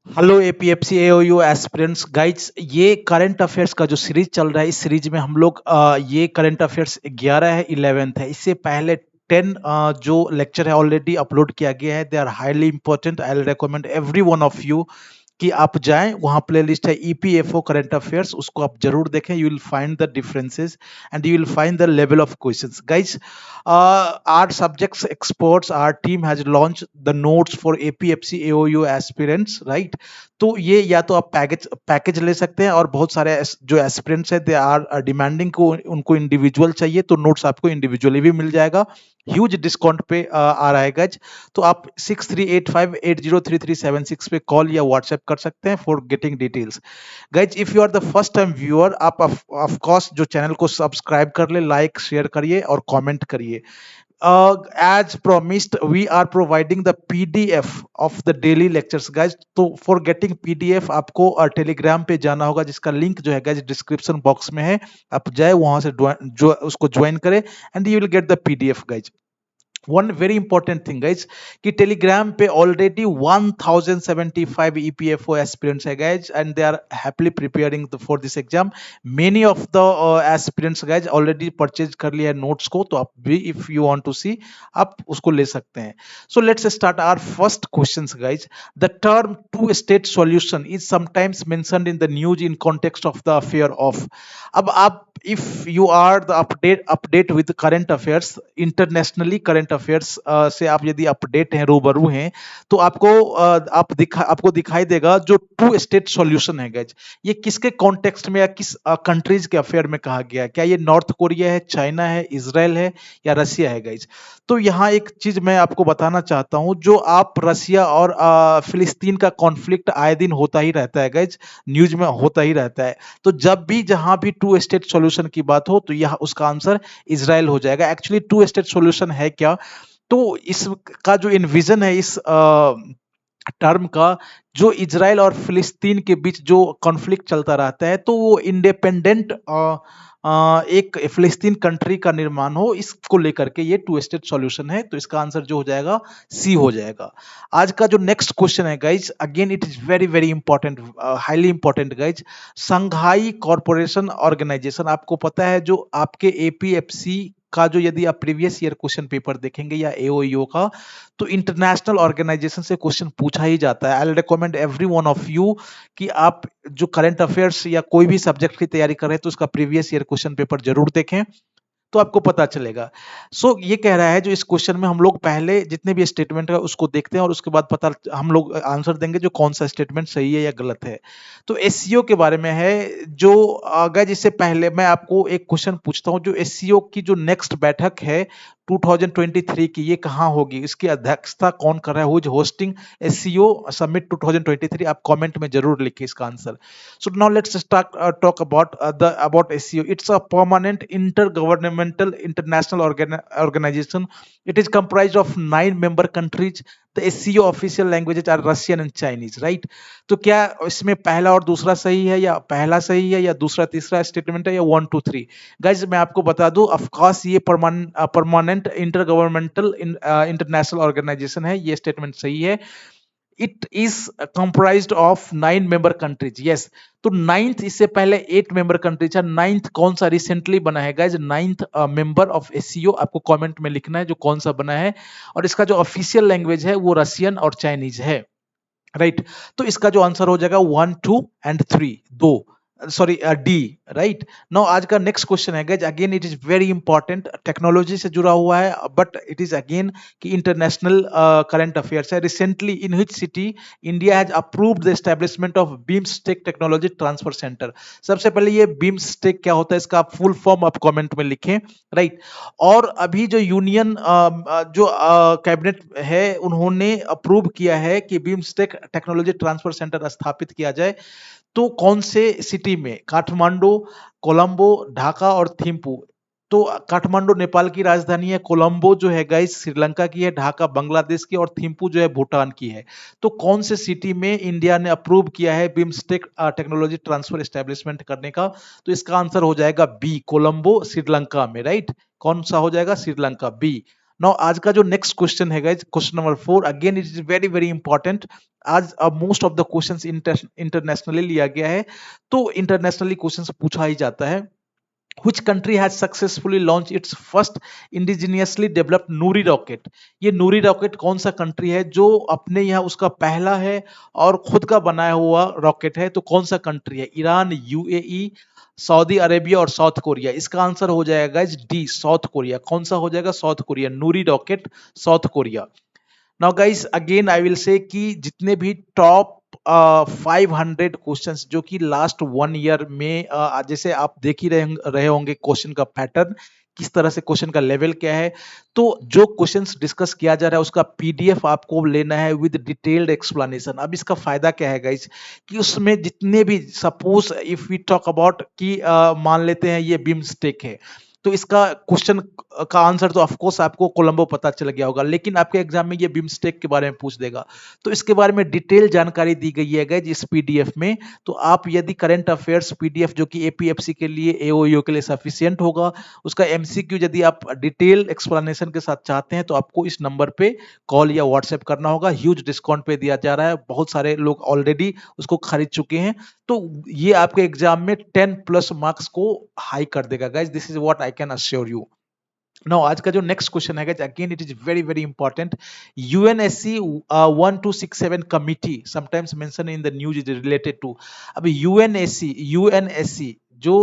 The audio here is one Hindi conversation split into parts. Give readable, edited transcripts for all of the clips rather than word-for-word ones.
Hello APFC AOU aspirants guides. ये करंट अफेयर्स का जो सीरीज चल रहा है, इस सीरीज में हम लोग ये करंट अफेयर्स 11 है, 11th है। इससे पहले 10 जो लेक्चर है ऑलरेडी अपलोड किया गया है। They are highly important. I will recommend every one of you कि आप जाएं, वहाँ प्लेलिस्ट है ईपीएफओ करंट अफेयर्स, उसको आप जरूर देखें। You will find the differences and you will find the level of questions. Guys, our subjects experts, our team has launched the notes for APFC AOU aspirants, right? तो ये या तो आप पैकेज ले सकते हैं, और बहुत सारे जो एस्पिरेंट्स हैं दे आर डिमांडिंग को उनको इंडिविजुअल चाहिए, तो नोट्स आपको इंडिविजुअली भी मिल जाएगा। ह्यूज डिस्काउंट पे आ रहा है गाइज। तो आप 6385803376 पे कॉल या व्हाट्सएप कर सकते हैं for getting details. Guys, if you are the first time viewer, आप ऑफ कोर्स जो चैनल को सब्सक्राइब कर ले, लाइक शेयर करिए और कमेंट करिए। As promised, we are providing the PDF of the daily lectures, guys. तो for getting PDF आपको टेलीग्राम पे जाना होगा, जिसका लिंक जो है गाइज डिस्क्रिप्शन बॉक्स में है। आप जाए वहां से जो उसको ज्वाइन करें and you will get the PDF, guys. One very important thing guys, कि टेलीग्राम पे ऑलरेडी 1075 ईपीएफओ एस्पिरेंट्स है guys, and they are happily preparing for this exam. Many of the aspirants guys already purchase कर लिया है नोट्स को, तो आप भी if you want to see, आप उसको ले सकते हैं। So let's start our first questions guys. The term two state solution is sometimes mentioned in the news in context of the affair of. अब आप, if you are the update with current affairs, internationally current affairs से आप यदि अपडेट हैं, रूबरू हैं, तो आपको दिखाई देगा जो टू स्टेट सॉल्यूशन है गाइज, ये किसके कॉन्टेक्स्ट में या किस कंट्रीज के अफेयर में कहा गया है। क्या ये नॉर्थ कोरिया है, चाइना है, इजराइल है, या रसिया है गाइज। तो यहाँ एक चीज मैं आपको बताना चाहता हूं, जो आप रसिया और फिलिस्तीन का कॉन्फ्लिक्ट आए दिन होता ही रहता है गाइज, न्यूज में होता ही रहता है। तो जब भी जहां भी टू स्टेट सॉल्यूशन की बात हो, तो यह उसका आंसर इजराइल हो जाएगा। एक्चुअली टू स्टेट सॉल्यूशन है क्या, तो इसका जो इन्विजन है इस टर्म का, जो इजराइल और फिलिस्तीन के बीच जो कॉन्फ्लिक्ट चलता रहता है, तो वो इंडिपेंडेंट एक फिलिस्तीन कंट्री का निर्माण हो, इसको लेकर के ये टू स्टेट सॉल्यूशन है। तो इसका आंसर जो हो जाएगा सी हो जाएगा। आज का जो नेक्स्ट क्वेश्चन है guys, again it is very very important, highly important guys. Shanghai corporation organisation, आपको पता है जो आपके एपीएफसी का, जो यदि आप प्रीवियस ईयर क्वेश्चन पेपर देखेंगे या एओईओ का, तो इंटरनेशनल ऑर्गेनाइजेशन से क्वेश्चन पूछा ही जाता है। आई will recommend every one of you कि आप जो करंट अफेयर्स या कोई भी सब्जेक्ट की तैयारी कर रहे हैं, तो उसका प्रीवियस ईयर क्वेश्चन पेपर जरूर देखें, तो आपको पता चलेगा। ये कह रहा है, जो इस क्वेश्चन में हम लोग पहले जितने भी स्टेटमेंट है उसको देखते हैं, और उसके बाद पता हम लोग आंसर देंगे जो कौन सा स्टेटमेंट सही है या गलत है। तो एससीओ के बारे में है, जो अगर इससे पहले मैं आपको एक क्वेश्चन पूछता हूं, जो एससीओ की जो नेक्स्ट बैठक है 2023 की, ये कहाँ होगी, इसकी अध्यक्षता कौन कर रहा है, who is hosting SCO summit 2023? आप कमेंट में जरूर लिखिए इसका answer. So now let's start talk about SEO. It's a permanent intergovernmental international organization. It is comprised of 9 member countries. The SEO official languages are Russian and Chinese, right? तो क्या इसमें पहला और दूसरा सही है, या पहला सही है, या दूसरा तीसरा स्टेटमेंट है, या 1 2 3? गाइज मैं आपको बता दूं, ऑफ कोर्स ये परमानेंट इंटरगवर्नमेंटल इंटरनेशनल ऑर्गेनाइजेशन है, ये स्टेटमेंट सही है। It is comprised of 9 member countries, yes. तो नाइन्थ, इससे पहले 8 मेंबर कंट्रीज है, नाइन्थ कौन सा रिसेंटली बना है guys, ninth member of SCO, आपको कमेंट में लिखना है जो कौन सा बना है। और इसका जो ऑफिशियल लैंग्वेज है वो रशियन और चाइनीज है, राइट। तो इसका जो आंसर हो जाएगा 1 2 एंड 3, दो, सॉरी डी, राइट। नाउ आज का नेक्स्ट क्वेश्चन है guys, again it is very important, technology से जुड़ा हुआ है, बट इट इज अगेन कि इंटरनेशनल करंट अफेयर्स है। Recently in which city India has approved the establishment of BIMSTEC technology transfer centre? सबसे पहले ये बीम्स्टेक क्या होता है, इसका फुल फॉर्म आप कमेंट में लिखें, राइट। और अभी जो यूनियन जो कैबिनेट है, उन्होंने अप्रूव किया है कि बीम्स्टेक टेक्नोलॉजी ट्रांसफर सेंटर स्थापित किया जाए। तो कौन से सिटी में? काठमांडू, कोलंबो, ढाका और थिम्पू। तो काठमांडू नेपाल की राजधानी है, कोलंबो जो है गाइस श्रीलंका की है, ढाका बांग्लादेश की, और थिम्पू जो है भूटान की है। तो कौन से सिटी में इंडिया ने अप्रूव किया है बिम्स्टेक टेक्नोलॉजी ट्रांसफर एस्टेब्लिशमेंट करने का? तो इसका आंसर हो जाएगा बी, कोलंबो श्रीलंका में, राइट। कौन सा हो जाएगा? श्रीलंका, बी। नाउ आज का जो नेक्स्ट क्वेश्चन है guys, question number 4, again it is very very important. आज most of the questions internationally लिया गया है, तो इंटरनेशनली क्वेश्चंस पूछा ही जाता है। Which country has successfully launched its first indigenously developed Noori rocket? ये नूरी रॉकेट कौन सा कंट्री है जो अपने यहाँ उसका पहला है और खुद का बनाया हुआ रॉकेट है? तो कौन सा कंट्री है? ईरान, यूएई, सऊदी अरेबिया और साउथ कोरिया। इसका आंसर हो जाएगा डी, साउथ कोरिया। कौन सा हो जाएगा? South Korea. Noori rocket, south Korea. Now guys again I will say कि जितने भी टॉप 500 क्वेश्चंस जो कि लास्ट 1 ईयर में जैसे आप देख ही रहे होंगे क्वेश्चन का पैटर्न, किस तरह से क्वेश्चन का लेवल क्या है। तो जो क्वेश्चंस डिस्कस किया जा रहा है उसका पीडीएफ आपको लेना है विद डिटेल्ड एक्सप्लेनेशन। अब इसका फायदा क्या है गाइस, कि उसमें जितने भी, suppose if we talk about कि मान लेते हैं ये बिम्स्टेक है, तो इसका क्वेश्चन का आंसर तो ऑफकोर्स आपको कोलंबो पता चल गया होगा, लेकिन आपके एग्जाम में ये बिम्स्टेक के बारे में पूछ देगा। तो इसके बारे में डिटेल जानकारी दी गई है गाइस इस पीडीएफ में। तो आप यदि करंट अफेयर्स पीडीएफ जो कि एपीएफसी के लिए, एओयू के लिए सफिशिएंट होगा, उसका एमसीक्यू यदि आप डिटेल एक्सप्लेनेशन के साथ चाहते हैं तो आपको इस नंबर पे कॉल या व्हाट्सएप करना होगा। ह्यूज डिस्काउंट पे दिया जा रहा है, बहुत सारे लोग ऑलरेडी उसको खरीद चुके हैं। तो ये आपके एग्जाम में 10+ मार्क्स को हाई कर देगा guys, this is what I can assure you. Now आज का जो नेक्स्ट क्वेश्चन है again it is very very important. UNSC 1267 committee sometimes mention in the news is related to. अब यूएनएससी जो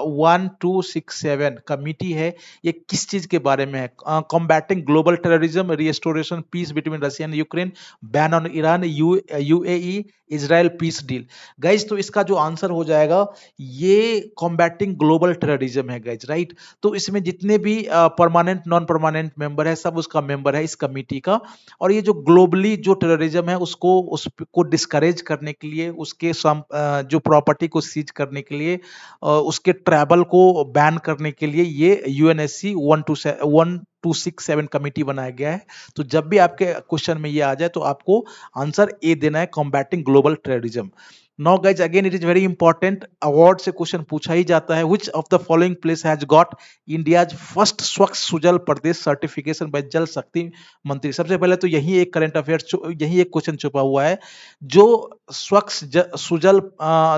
1267 कमिटी है, ये किस चीज के बारे में है? Combating global terrorism, restoration peace between Russia and Ukraine, ban on Iran, UAE, Israel peace deal. Guys तो इसका जो आंसर हो जाएगा, ये कॉम्बैटिंग ग्लोबल टेररिज्म है गाइज, राइट। तो इसमें जितने भी परमानेंट नॉन परमानेंट मेंबर है, सब उसका मेंबर है इस कमेटी का। और ये जो ग्लोबली जो टेररिज्म है उसको डिस्करेज करने के लिए, उसके जो प्रॉपर्टी को सीज करने के लिए, उसके ट्रैवल को बैन करने के लिए ये यूएनएससी 1267 कमेटी बनाया गया है। तो जब भी आपके क्वेश्चन में ये आ जाए तो आपको आंसर ए देना है, combating global terrorism. Now guys again it is very important, award से क्वेश्चन पूछा ही जाता है। Which of the following place has got India's first स्वच्छ सुजल प्रदेश सर्टिफिकेशन बाय जल शक्ति मंत्री? सबसे पहले तो यही एक करंट अफेयर, यही एक क्वेश्चन छुपा हुआ है। जो स्वच्छ सुजल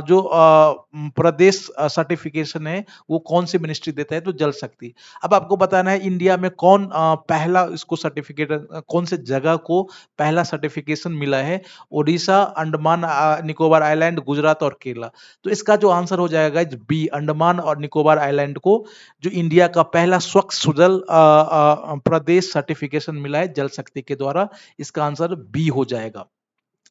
जो प्रदेश सर्टिफिकेशन है वो कौन सी मिनिस्ट्री देता है? तो जल शक्ति। अब आपको बताना है इंडिया में कौन पहला इसको सर्टिफिकेट, कौन से जगह को पहला सर्टिफिकेशन मिला है? ओडिशा, अंडमान निकोबार आइलैंड, गुजरात और केरला। तो इसका जो आंसर हो जाएगा बी, अंडमान और निकोबार आइलैंड को जो इंडिया का पहला स्वच्छ सुजल प्रदेश सर्टिफिकेशन मिला है जल शक्ति के द्वारा, इसका आंसर बी हो जाएगा।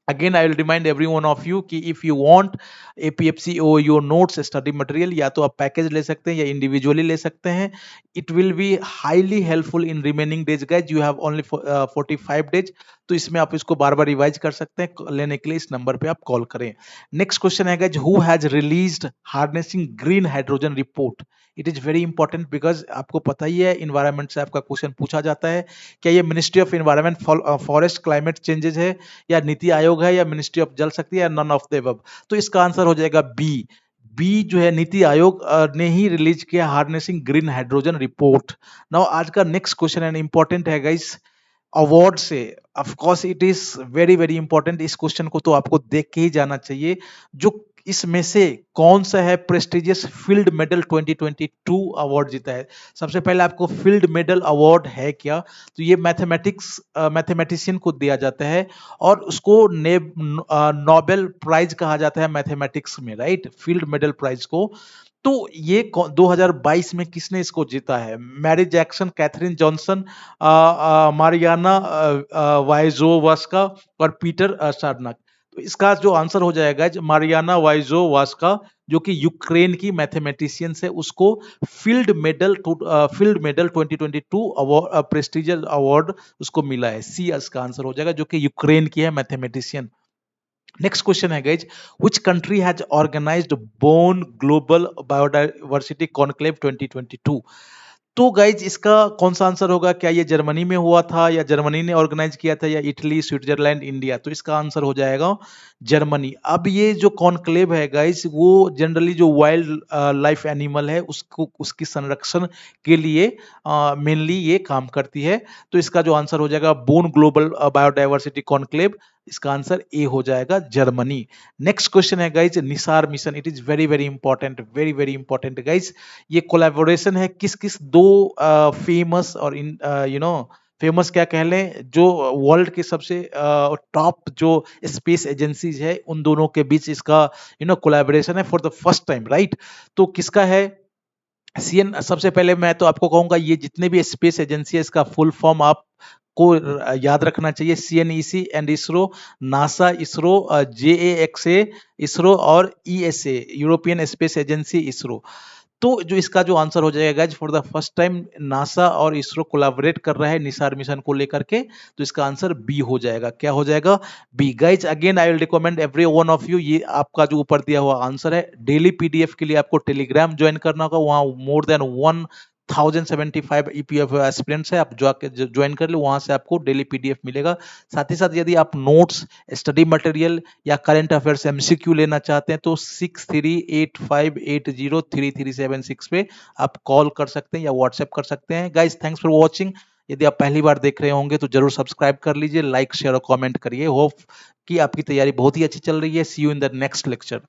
Again I will remind every one of you कि if you want APFC or your notes study material, या तो आप पैकेज ले सकते हैं या इंडिविजुअली ले सकते हैं। It will be highly helpful in remaining days guys, you have only 45 days. तो इसमें आप इसको बार बार रिवाइज कर सकते हैं। लेने के लिए इस नंबर पे आप कॉल करें। नेक्स्ट क्वेश्चन है guys, who has released harnessing green hydrogen report? It is very important because आपको पता ही है इन्वायरमेंट से आपका क्वेश्चन पूछा जाता है। क्या ये ministry of environment, forest, climate changes है, या नीति आयोग है, या मिनिस्ट्री ऑफ जल शक्ति, या नन ऑफ द अबव? तो इसका आंसर हो जाएगा बी। बी जो है नीति आयोग ने ही रिलीज किया harnessing green hydrogen report. Now आज का नेक्स्ट क्वेश्चन एंड इंपॉर्टेंट है गाइस, अवार्ड से। Of course it is very very important, इस क्वेश्चन को तो आपको देख के ही जाना चाहिए। जो इसमें से कौन सा है प्रेस्टिजियस फील्ड मेडल 2022 अवार्ड जीता है? सबसे पहले आपको फील्ड मेडल अवार्ड है क्या? तो ये मैथमेटिशियन को दिया जाता है और उसको नोबेल प्राइज कहा जाता है मैथमेटिक्स में, राइट, फील्ड मेडल प्राइज को। तो ये 2022 में किसने इसको जीता है? Mary Jackson, Katherine Johnson, Mariana Viazovska और पीटर सारनाक। तो इसका जो आंसर हो जाएगा मारियाना वाइजोवास्का, जो कि यूक्रेन की मैथमेटिशियन है, उसको field medal 2022 award, prestigious award उसको मिला है। सी इसका आंसर हो जाएगा, जो कि यूक्रेन की है मैथमेटिशियन। नेक्स्ट क्वेश्चन है guys, which country has organised Bonn global biodiversity conclave 2022? तो गाइज इसका कौन सा आंसर होगा? क्या ये जर्मनी में हुआ था, या जर्मनी ने ऑर्गेनाइज किया था, या इटली, स्विट्जरलैंड, इंडिया? तो इसका आंसर हो जाएगा जर्मनी। अब ये जो कॉन्क्लेव है गाइज, वो जनरली जो वाइल्ड लाइफ एनिमल है उसको, उसकी संरक्षण के लिए मेनली ये काम करती है। तो इसका जो आंसर हो जाएगा बोन ग्लोबल बायोडाइवर्सिटी कॉन्क्लेव, इसका आंसर ए हो जाएगा जर्मनी। नेक्स्ट क्वेश्चन है guys Nisar mission. It is very very important, very very important guys. ये कोलैबोरेशन है किस किस दो फेमस और इन फेमस क्या कह लें, जो वर्ल्ड के सबसे टॉप जो स्पेस एजेंसीज है उन दोनों के बीच इसका कोलैबोरेशन है for the first time, right? तो किसका है? सीएन। सबसे पहले मैं तो आपको कहूंगा ये जितने भी स्पेस एजेंसी है इसका फुल फॉर्म आप को याद रखना चाहिए। सीएनईसी एंड इसरो, नासा, इसरो, जेएएक्सए इसरो, और ESA European space agency ISRO. तो जो इसका जो आंसर हो जाएगा guys, for the first time NASA और इसरो कोलैबोरेट कर रहा है निसार मिशन को लेकर के, तो इसका आंसर बी हो जाएगा। क्या हो जाएगा? B. Guys again I will recommend every one of you, ये आपका जो ऊपर दिया हुआ आंसर है, डेली पीडीएफ के लिए आपको टेलीग्राम ज्वाइन करना होगा। वहाँ मोर देन 1075 ईपीएफ एस्पिरेंट्स है, आप जाके ज्वाइन कर लो, वहां से आपको डेली पीडीएफ मिलेगा। साथ ही साथ यदि आप नोट्स, स्टडी मटेरियल या करंट अफेयर्स एमसीक्यू लेना चाहते हैं तो 6385803376 पे आप कॉल कर सकते हैं या व्हाट्सएप कर सकते हैं। Guys thanks for watching. यदि आप पहली बार देख रहे होंगे तो जरूर सब्सक्राइब कर लीजिए, लाइक शेयर और कमेंट करिए। होप कि आपकी तैयारी बहुत ही अच्छी चल रही है। See you in the next lecture.